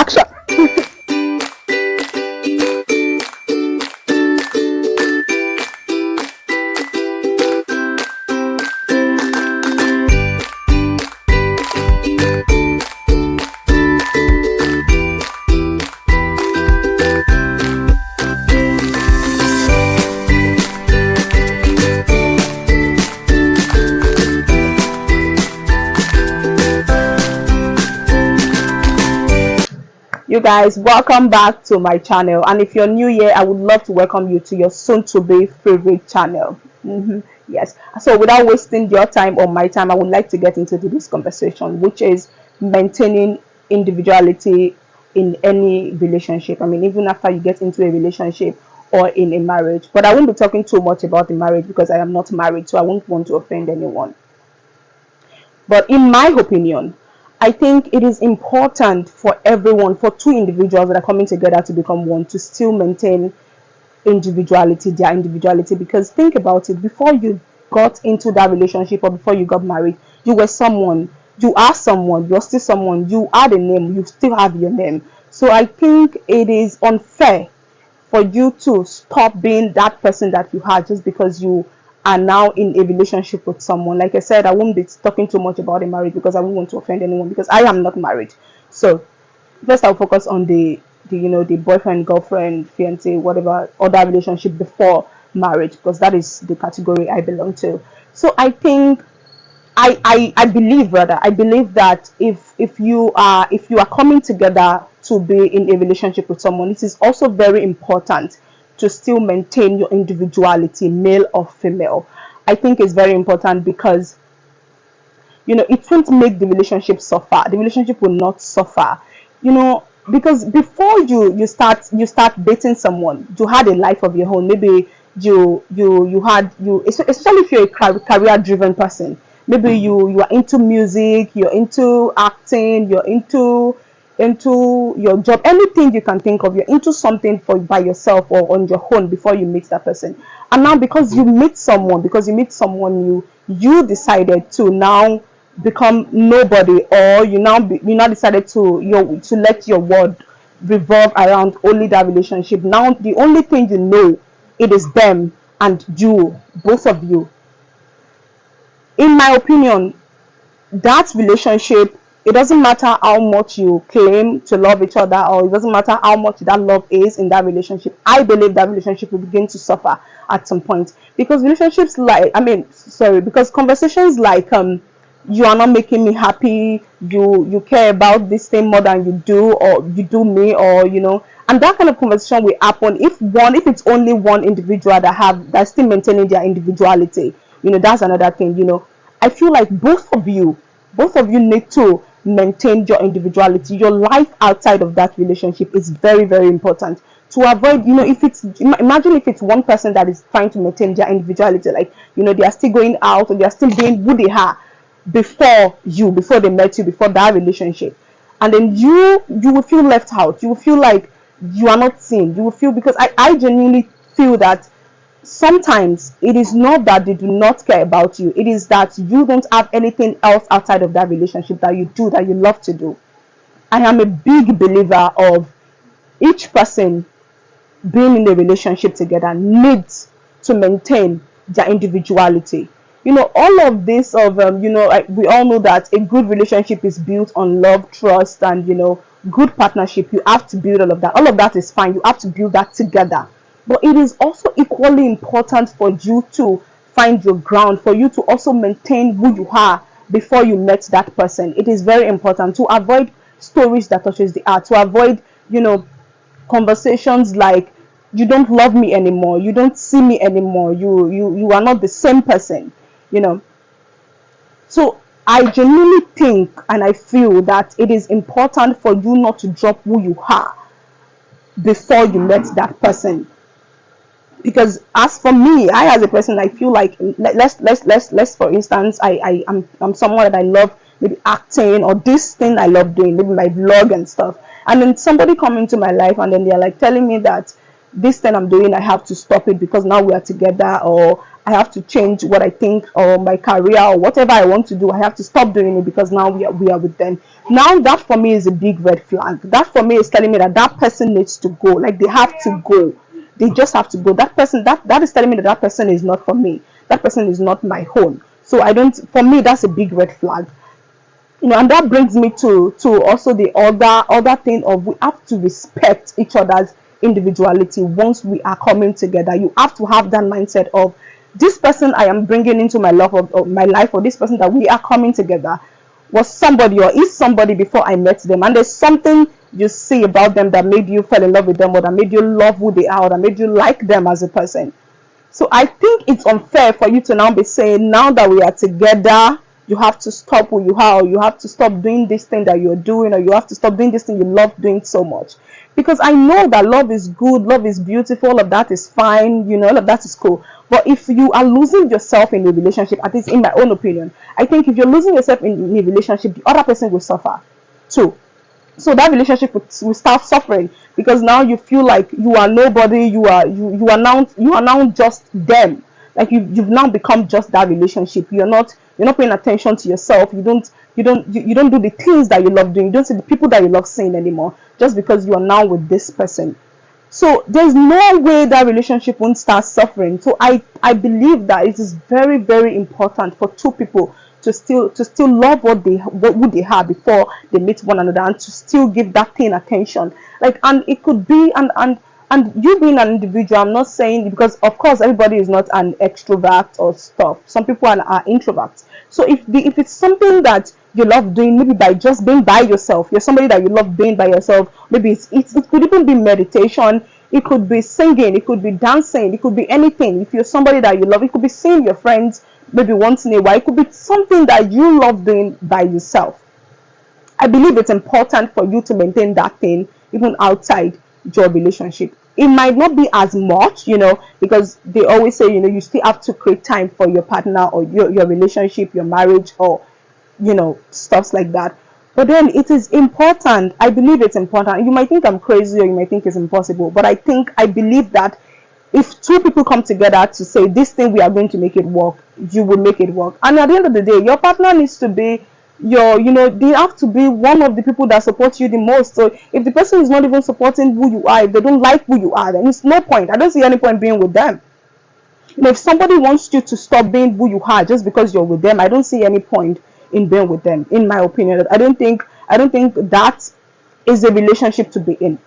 action. You guys, welcome back to my channel, and if you're new here, I would love to welcome you to your soon to be favorite channel. Yes, so without wasting your time or my time, I would like to get into this conversation, which is maintaining individuality in any relationship. I mean, even after you get into a relationship or in a marriage. But I won't be talking too much about the marriage because I am not married, so I won't want to offend anyone. But in my opinion, I think it is important for everyone, for two individuals that are coming together to become one, to still maintain individuality, their individuality. Because think about it, before you got into that relationship or before you got married, you were someone, you are someone, you're still someone, you are the name, you still have your name. So I think it is unfair for you to stop being that person that you had just because you are now in a relationship with someone. Like I said, I won't be talking too much about the marriage because I won't want to offend anyone, because I am not married. So first I'll focus on the the boyfriend, girlfriend, fiance, whatever other relationship before marriage, because that is the category I belong to. So I think I believe, rather, I believe that if you are coming together to be in a relationship with someone, it is also very important to still maintain your individuality, male or female. I think it's very important because it won't make the relationship suffer. The relationship will not suffer. Because before you start dating someone, you had a life of your own. Maybe especially if you're a career driven person. Maybe you are into music, you're into acting, you're into your job, anything you can think of. You're into something by yourself or on your own before you meet that person. And now because you meet someone, you decided to now become nobody, or you now decided to let your world revolve around only that relationship. Now the only thing it is them and you, both of you. In my opinion, that relationship, it doesn't matter how much you claim to love each other, or it doesn't matter how much that love is in that relationship, I believe that relationship will begin to suffer at some point. Because because conversations like you are not making me happy, you care about this thing more than you do, or you do me, or and that kind of conversation will happen if it's only one individual that's still maintaining their individuality. That's another thing. I feel like both of you need to maintain your individuality. Your life outside of that relationship is very, very important to avoid, imagine if it's one person that is trying to maintain their individuality, like they are still going out, or they are still doing who they are before they met you, before that relationship, and then you will feel left out. You will feel like you are not seen. You will feel, because I genuinely feel that sometimes it is not that they do not care about you, it is that you don't have anything else outside of that relationship that you love to do. I am a big believer of each person being in a relationship together needs to maintain their individuality. All of this of we all know that a good relationship is built on love, trust, and good partnership. You have to build all of that. All of that is fine. You have to build that together. But it is also equally important for you to find your ground, for you to also maintain who you are before you met that person. It is very important to avoid stories that touches the heart, to avoid conversations like, you don't love me anymore, you don't see me anymore, you are not the same person. So I genuinely think and I feel that it is important for you not to drop who you are before you met that person. Because as for me, I as a person, I feel like, let's for instance, I'm someone that I love maybe acting, or this thing I love doing, maybe my vlog and stuff, and then somebody come into my life and then they're like telling me that this thing I'm doing, I have to stop it because now we are together, or I have to change what I think, or my career, or whatever I want to do. I have to stop doing it because now we are with them. Now that for me is a big red flag. That for me is telling me that that person needs to go. Like, they have to go. They just have to go. That person, that is telling me that that person is not for me. That person is not my own. So I don't. For me, that's a big red flag. And that brings me to also the other thing of, we have to respect each other's individuality. Once we are coming together, you have to have that mindset of, this person I am bringing into my love of my life, or this person that we are coming together, was somebody or is somebody before I met them, and there's something you see about them that made you fall in love with them, or that made you love who they are, or that made you like them as a person. So I think it's unfair for you to now be saying, now that we are together, you have to stop who you are, or you have to stop doing this thing that you're doing, or you have to stop doing this thing you love doing so much. Because I know that love is good, love is beautiful, all of that is fine, all of that is cool. But if you are losing yourself in a relationship, at least in my own opinion, I think if you're losing yourself in a relationship, the other person will suffer too. So that relationship will start suffering, because now you feel like you are nobody. You are now just them. Like, you've now become just that relationship. You're not paying attention to yourself. You don't do the things that you love doing. You don't see the people that you love seeing anymore, just because you are now with this person. So there's no way that relationship won't start suffering. So I believe that it is very, very important for two people to still love who they are before they meet one another, and to still give that thing attention. Like, and it could be, and you being an individual, I'm not saying, because of course everybody is not an extrovert or stuff. Some people are introverts. So if it's something that you love doing, maybe by just being by yourself, you're somebody that you love being by yourself. Maybe it could even be meditation. It could be singing. It could be dancing. It could be anything. If you're somebody that you love, it could be seeing your friends maybe once in a while. It could be something that you love doing by yourself. I believe it's important for you to maintain that thing even outside your relationship. It might not be as much, because they always say, you still have to create time for your partner, or your relationship, your marriage, or stuff like that. But then it is important. I believe it's important. You might think I'm crazy, or you might think it's impossible, but I believe that if two people come together to say, this thing, we are going to make it work, you will make it work. And at the end of the day, your partner needs to be they have to be one of the people that support you the most. So if the person is not even supporting who you are, if they don't like who you are, then it's no point. I don't see any point being with them. If somebody wants you to stop being who you are just because you're with them, I don't see any point in being with them, in my opinion. I don't think that is a relationship to be in,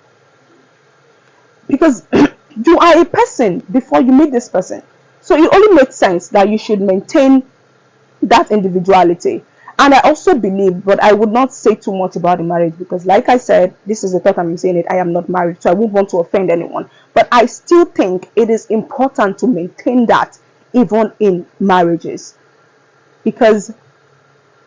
because you are a person before you meet this person. So it only makes sense that you should maintain that individuality. And I also believe, but I would not say too much about the marriage, because like I said, this is the third time I'm saying it, I am not married, so I won't want to offend anyone. But I still think it is important to maintain that even in marriages. Because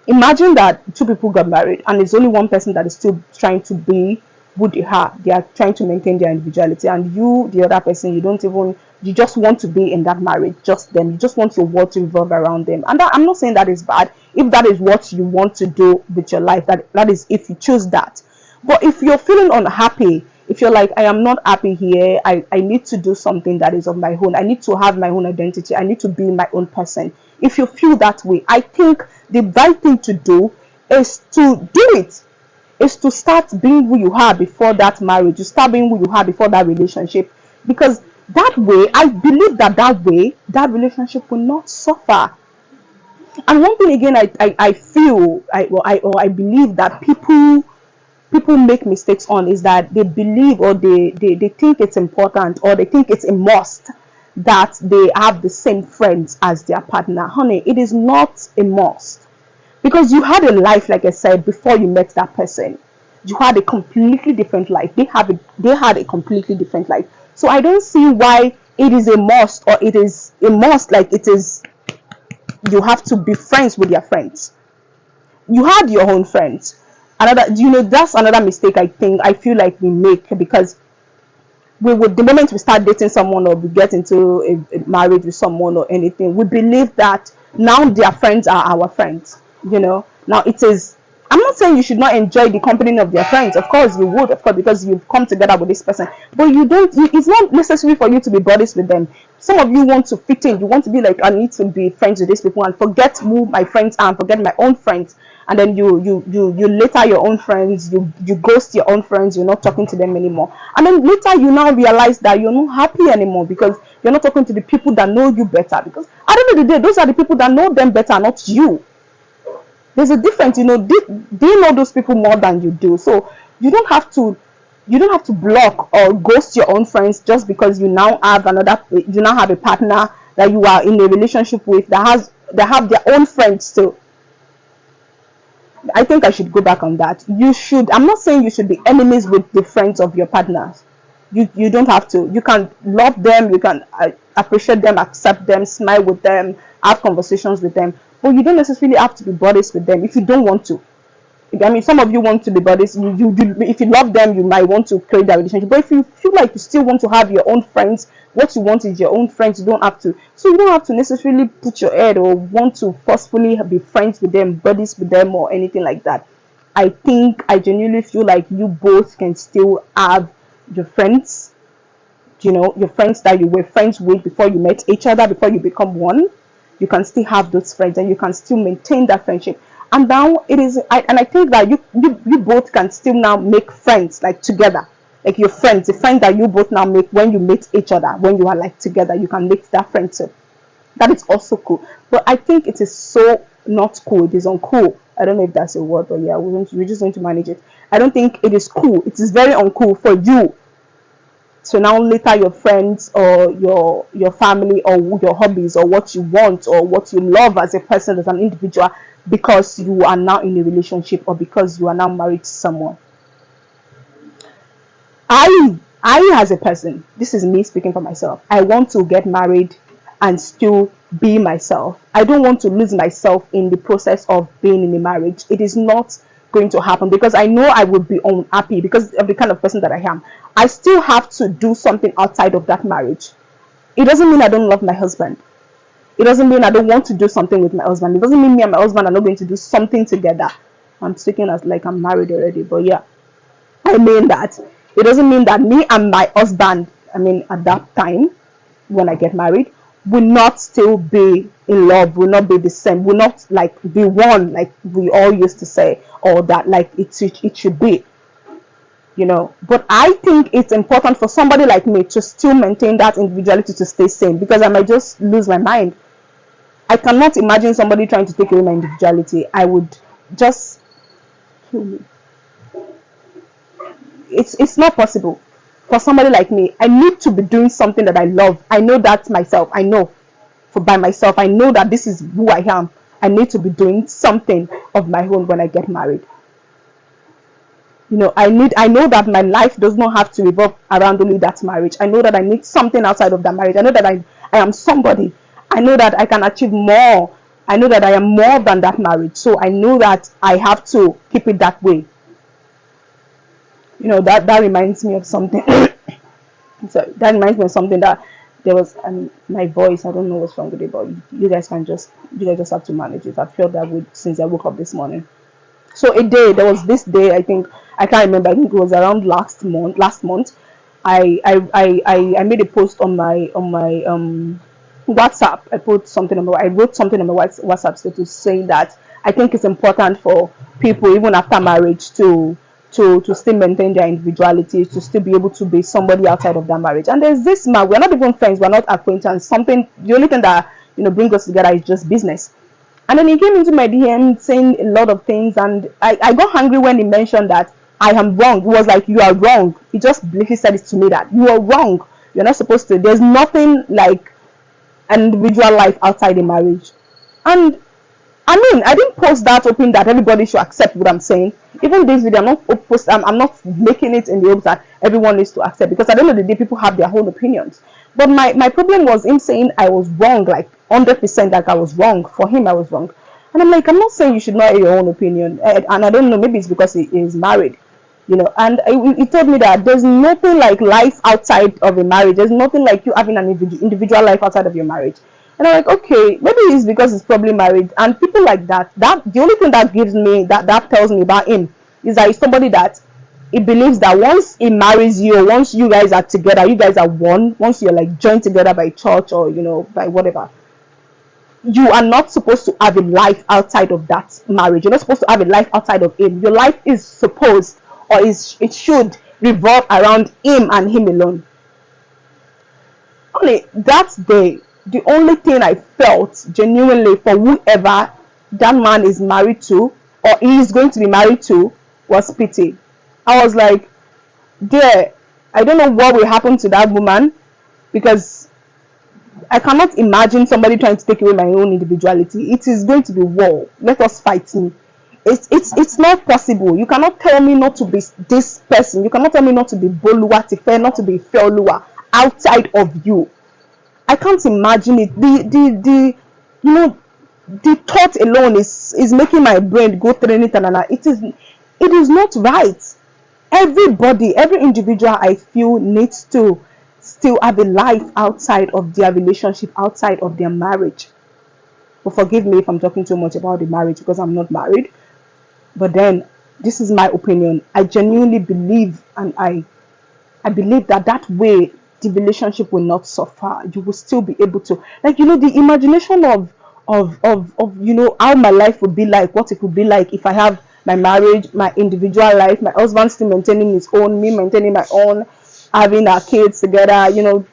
imagine that two people got married and there's only one person that is still trying to be who they are. They are trying to maintain their individuality, and you, the other person, you just want to be in that marriage, just them. You just want your world to revolve around them. And I'm not saying that is bad. If that is what you want to do with your life, that is if you choose that. But if you're feeling unhappy, if you're like, I am not happy here, I need to do something that is of my own. I need to have my own identity. I need to be my own person. If you feel that way, I think the right thing to do is to do it. Is to start being who you are before that marriage. You start being who you are before that relationship. Because that way, I believe that way, that relationship will not suffer. And one thing again, I feel, I believe that people make mistakes on, is that they believe, or they think it's important, or they think it's a must that they have the same friends as their partner. Honey, it is not a must, because you had a life, like I said, before you met that person. You had a completely different life. They had a completely different life. So I don't see why it is a must, or it is a must, like it is, you have to be friends with your friends. You had your own friends. That's another mistake I feel like we make, because the moment we start dating someone, or we get into a marriage with someone or anything, we believe that now their friends are our friends. Now it is I'm not saying you should not enjoy the company of your friends. Of course you would, of course, because you've come together with this person. But you don't. It's not necessary for you to be buddies with them. Some of you want to fit in. You want to be like, I need to be friends with these people and forget who my friends are and forget my own friends. And then you later your own friends. You ghost your own friends. You're not talking to them anymore. And then later you now realize that you're not happy anymore because you're not talking to the people that know you better. Because at the end of the day, those are the people that know them better, not you. There's a difference, they know those people more than you do. So you don't have to block or ghost your own friends just because you now have a partner that you are in a relationship with that have their own friends. So I think I should go back on that. I'm not saying you should be enemies with the friends of your partners. You don't have to. You can love them, you can appreciate them, accept them, smile with them, have conversations with them, but you don't necessarily have to be buddies with them if you don't want to. I mean, some of you want to be buddies. If you love them, you might want to create that relationship. But if you feel like you still want to have your own friends, what you want is your own friends. You don't have to. So you don't have to necessarily put your head or want to forcefully be friends with them, buddies with them, or anything like that. I genuinely feel like you both can still have your friends. Your friends that you were friends with before you met each other, before you become one. You can still have those friends and you can still maintain that friendship. And now I think that you both can still now make friends like together, like your friends, the friends that you both now make when you meet each other, when you are like together, you can make that friendship. That is also cool. But I think it is so not cool. It is uncool. I don't know if that's a word, but yeah, we're just going to manage it. I don't think it is cool. It is very uncool for you. So now later your friends or your family or your hobbies or what you want or what you love as a person, as an individual, because you are now in a relationship or because you are now married to someone. I as a person, this is me speaking for myself, I want to get married and still be myself. I don't want to lose myself in the process of being in a marriage. It is not going to happen because I know I would be unhappy because of the kind of person that I am. I still have to do something outside of that marriage. It doesn't mean I don't love my husband. It doesn't mean I don't want to do something with my husband. It doesn't mean me and my husband are not going to do something together. I'm speaking as like I'm married already, but yeah, I mean that. It doesn't mean that me and my husband, at that time, when I get married, will not still be in love, will not be the same, will not like be one, like we all used to say, or that like it should be. But I think it's important for somebody like me to still maintain that individuality, to stay sane, because I might just lose my mind. I cannot imagine somebody trying to take away my individuality. I would just kill me. It's not possible for somebody like me. I need to be doing something that I love. I know that myself. I know for by myself. I know that this is who I am. I need to be doing something of my own when I get married. I know that my life does not have to revolve around only that marriage. I know that I need something outside of that marriage. I know that I am somebody. I know that I can achieve more. I know that I am more than that marriage. So I know that I have to keep it that way. That reminds me of something. So that reminds me of something that there was my voice. I don't know what's wrong with it, but you guys just have to manage it. I felt that way since I woke up this morning. So there was this day, I think, I can't remember, I think it was around last month. I made a post on my WhatsApp. I wrote something on my WhatsApp status saying that I think it's important for people even after marriage to still maintain their individuality, to still be able to be somebody outside of that marriage. And there's this man, we're not even friends, we're not acquaintance. The only thing that brings us together is just business. And then he came into my DM saying a lot of things, and I got angry when he mentioned that I am wrong. He was like, you are wrong. He just briefly said it to me that you are wrong. You're not supposed to. There's nothing like an individual life outside a marriage. And I didn't post that hoping that everybody should accept what I'm saying. Even this video, I'm not making it in the hopes that everyone needs to accept, because at the end of the day, people have their own opinions. But my problem was him saying I was wrong, like 100%, like I was wrong. For him, I was wrong. And I'm like, I'm not saying you should not have your own opinion. And I don't know, maybe it's because he is married, And he told me that there's nothing like life outside of a marriage. There's nothing like you having an individual life outside of your marriage. And I'm like, okay, maybe it's because it's probably married. And people like that, the only thing that gives me that tells me about him is that he's somebody that he believes that once he marries you, or once you guys are together, you guys are one, once you're like joined together by church or by whatever, you are not supposed to have a life outside of that marriage. You're not supposed to have a life outside of him. Your life is supposed, or it should revolve around him and him alone. Only that day, the only thing I felt genuinely for whoever that man is married to, or he is going to be married to, was pity. I was like, dear, I don't know what will happen to that woman, because I cannot imagine somebody trying to take away my own individuality. It is going to be war. Let us fight me. It's not possible. You cannot tell me not to be this person. You cannot tell me not to be Boluwa Tife, not to be Feoluwa outside of you. I can't imagine it. The thought alone is making my brain go through it, and it is not right. Everybody, every individual, I feel, needs to still have a life outside of their relationship, outside of their marriage. But forgive me if I'm talking too much about the marriage, because I'm not married. But then, this is my opinion. I genuinely believe, and I believe that way the relationship will not suffer. You will still be able to, like, the imagination of how my life would be like, what it would be like if I have my marriage, my individual life, my husband still maintaining his own, me maintaining my own, having our kids together. The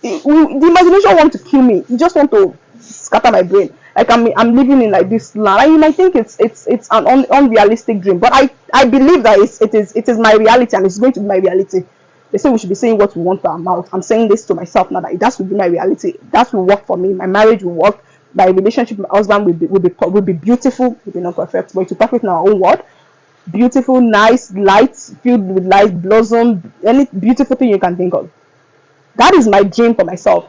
imagination want to kill me. You just want to scatter my brain. Like, I'm living in like this land. And you might think it's an unrealistic dream, but I believe that it is my reality, and it's going to be my reality. They say we should be saying what we want to our mouth. I'm saying this to myself now, that will be my reality. That will work for me. My marriage will work. My relationship with my husband will be beautiful. Will be not perfect, but to perfect in our own word. Beautiful, nice, light, filled with light, blossom, any beautiful thing you can think of. That is my dream for myself.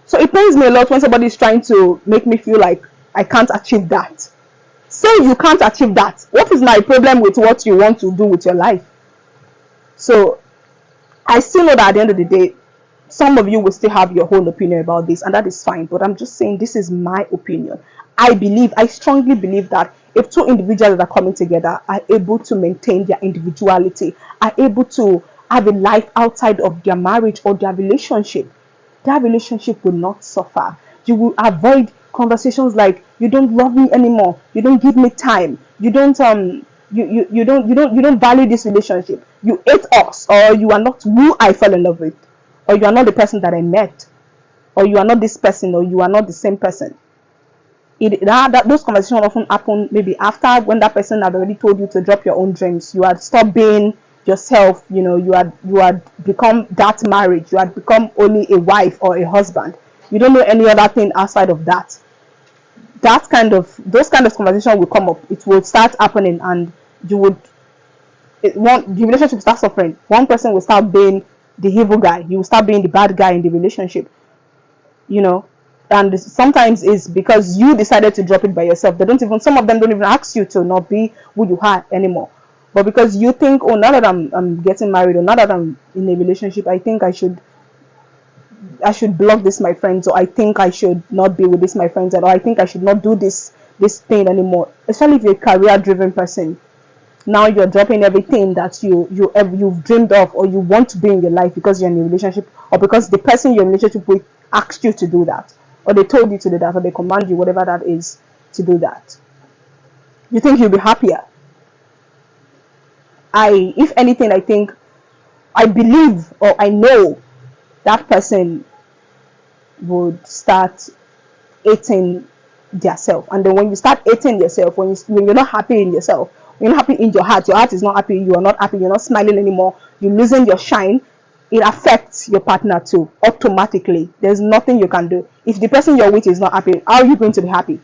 So it pains me a lot when somebody is trying to make me feel like I can't achieve that. Say you can't achieve that. What is my problem with what you want to do with your life? So I still know that at the end of the day, some of you will still have your whole opinion about this, and that is fine. But I'm just saying, this is my opinion. I strongly believe that if two individuals that are coming together are able to maintain their individuality, are able to have a life outside of their marriage or their relationship, that relationship will not suffer. You will avoid conversations like, you don't love me anymore, you don't give me time, you don't you don't value this relationship, you hate us, or you are not who I fell in love with, or you are not the person that I met, or you are not this person, or you are not the same person. Those conversations often happen maybe after, when that person had already told you to drop your own dreams. You had stopped being yourself. You had become that marriage. You had become only a wife or a husband. You don't know any other thing outside of that. Those kind of conversations will come up. It will start happening, and the relationship will start suffering. One person will start being the evil guy. You will start being the bad guy in the relationship. And sometimes it's because you decided to drop it by yourself. Some of them don't even ask you to not be who you are anymore. But because you think, oh, now that I'm getting married, or now that I'm in a relationship, I think I should block this my friends, or I think I should not be with this my friends, or I think I should not do this thing anymore. Especially if you're a career driven person. Now you're dropping everything that you've dreamed of, or you want to be in your life, because you're in a relationship, or because the person you're in a relationship with asked you to do that, or they told you to do that, or they command you, whatever that is, to do that. You think you'll be happier? If anything, I believe, or I know, that person would start hating yourself. And then when you start hating yourself, when you're not happy in yourself, you're not happy in your heart is not happy, you are not happy, you're not smiling anymore, you're losing your shine, it affects your partner too, automatically. There's nothing you can do. If the person you're with is not happy, how are you going to be happy?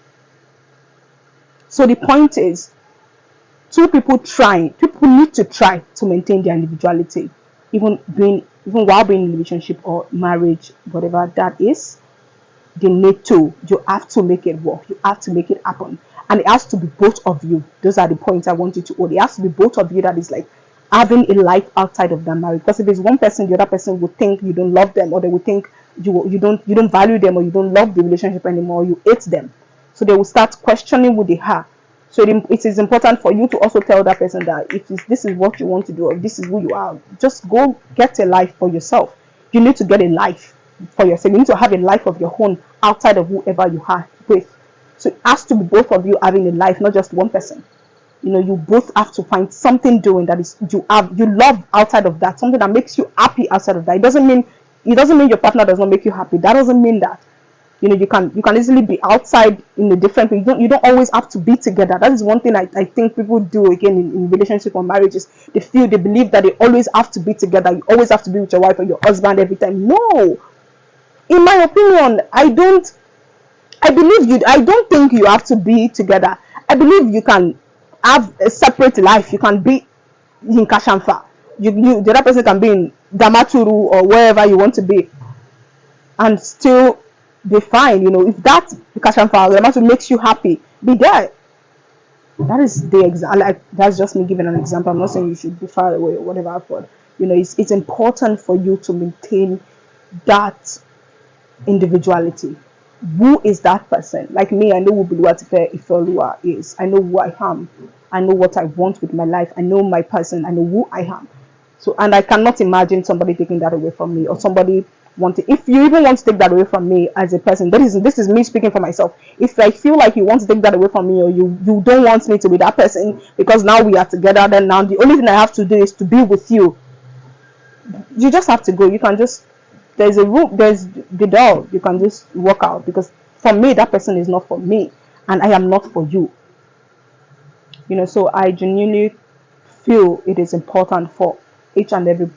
So the point is, people need to try to maintain their individuality, even while being in a relationship or marriage, whatever that is. You have to make it work, you have to make it happen, and it has to be both of you. Those are the points I want you to hold. It has to be both of you, that is like having a life outside of that marriage. Because if it's one person, the other person would think you don't love them, or they would think you don't value them, or you don't love the relationship anymore, you hate them. So they will start questioning who they are. So it is important for you to also tell that person that if this is what you want to do, or this is who you are, just go get a life for yourself. You need to get a life for yourself. You need to have a life of your own outside of whoever you are with. So it has to be both of you having a life, not just one person. You both have to find something doing that is you love outside of that, something that makes you happy outside of that. It doesn't mean your partner does not make you happy. That doesn't mean that you can easily be outside in a different way. You don't always have to be together. That is one thing I think people do again in relationship or marriages. They believe that they always have to be together. You always have to be with your wife or your husband every time. No, in my opinion, I don't think you have to be together. I believe you can have a separate life. You can be in Kashamfa. The other person can be in Damaturu or wherever you want to be, and still be fine. If that Kashamfa or Damaturu makes you happy, be there. That is the example. Like, that's just me giving an example. I'm not saying you should be far away or whatever, but it's important for you to maintain that individuality. Who is that person? Like me, I know who Buluwatife Ifeoluwa is. I know who I am. I know what I want with my life. I know my person. I know who I am. So, and I cannot imagine somebody taking that away from me, or somebody wanting. If you even want to take that away from me as a person, this is me speaking for myself. If I feel like you want to take that away from me, or you don't want me to be that person because now we are together, then now the only thing I have to do is to be with you. You just have to go. You can just there's a room, there's the door. You can just walk out, because for me that person is not for me, and I am not for you. So I genuinely feel it is important for each and every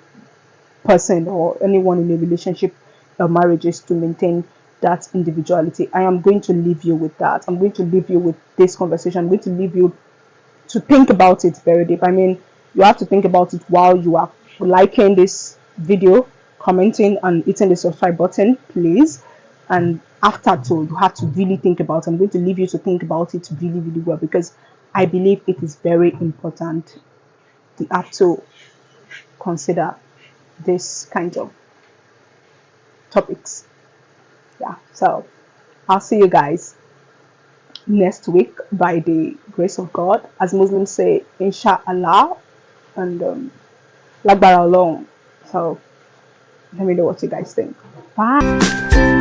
person or anyone in a relationship or marriages to maintain that individuality. I am going to leave you with that. I'm going to leave you with this conversation. I'm going to leave you to think about it very deep. I mean, you have to think about it while you are liking this video, commenting, and hitting the subscribe button, please. And after to, you have to really think about it. I'm going to leave you to think about it really, really well, because I believe it is very important. You have to consider this kind of topics. Yeah. So I'll see you guys next week by the grace of God. As Muslims say, Inshallah, and Lagbara alone. So let me know what you guys think. Bye.